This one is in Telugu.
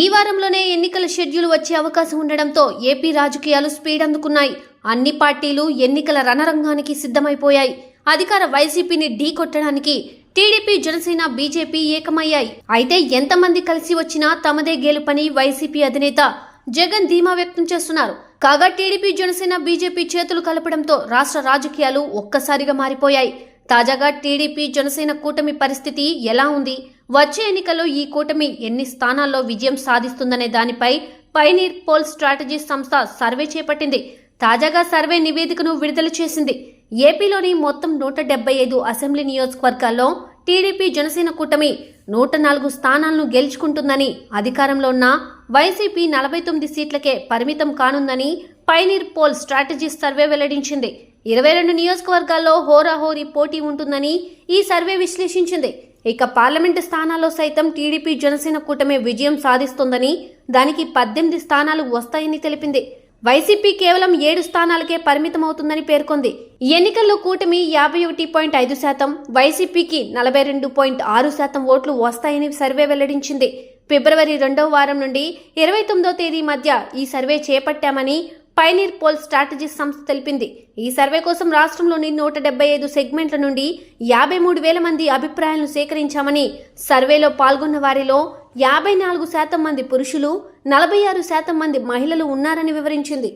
ఈ వారంలోనే ఎన్నికల షెడ్యూల్ వచ్చే అవకాశం ఉండడంతో ఏపీ రాజకీయాలు స్పీడ్ అందుకున్నాయి. అన్ని పార్టీలు ఎన్నికల రణరంగానికి సిద్ధమైపోయాయి. అధికార వైసీపీని ఢీకొట్టడానికి టీడీపీ, జనసేన, బీజేపీ ఏకమయ్యాయి. అయితే ఎంతమంది కలిసి వచ్చినా తమదే గెలుపని వైసీపీ అధినేత జగన్ ధీమా వ్యక్తం చేస్తున్నారు. కాగా టీడీపీ, జనసేన, బీజేపీ చేతులు కలపడంతో రాష్ట్ర రాజకీయాలు ఒక్కసారిగా మారిపోయాయి. తాజాగా టీడీపీ, జనసేన కూటమి పరిస్థితి ఎలా ఉంది? వచ్చే ఎన్నికల్లో ఈ కూటమి ఎన్ని స్థానాల్లో విజయం సాధిస్తుందనే దానిపై పైనీర్ పోల్ స్ట్రాటజీ సంస్థ సర్వే చేపట్టింది. తాజాగా సర్వే నివేదికను విడుదల చేసింది. ఏపీలోని మొత్తం 175 అసెంబ్లీ నియోజకవర్గాల్లో టీడీపీ, జనసేన కూటమి 104 స్థానాలను గెలుచుకుంటుందని, అధికారంలో ఉన్న వైసీపీ 49 సీట్లకే పరిమితం కానుందని పైనీర్ పోల్ స్ట్రాటజీ సర్వే వెల్లడించింది. 22 నియోజకవర్గాల్లో హోరాహోరీ పోటీ ఉంటుందని ఈ సర్వే విశ్లేషించింది. ఇక పార్లమెంటు స్థానాల్లో సైతం టీడీపీ, జనసేన కూటమి విజయం సాధిస్తుందని, దానికి 18 స్థానాలు వస్తాయని తెలిపింది. వైసీపీ కేవలం 7 స్థానాలకే పరిమితమవుతుందని పేర్కొంది. ఈ ఎన్నికల్లో కూటమి 51.5%, వైసీపీకి 42.6% ఓట్లు వస్తాయని సర్వే వెల్లడించింది. ఫిబ్రవరి 2వ వారం నుండి 29వ తేదీ మధ్య ఈ సర్వే చేపట్టామని పైనీర్ పోల్ స్ట్రాటజీ సంస్థ తెలిపింది. ఈ సర్వే కోసం రాష్ట్రంలోని 175 సెగ్మెంట్ల నుండి 53,000 మంది అభిప్రాయాలను సేకరించామని, సర్వేలో పాల్గొన్న వారిలో 54% మంది పురుషులు, 46% మంది మహిళలు ఉన్నారని వివరించింది.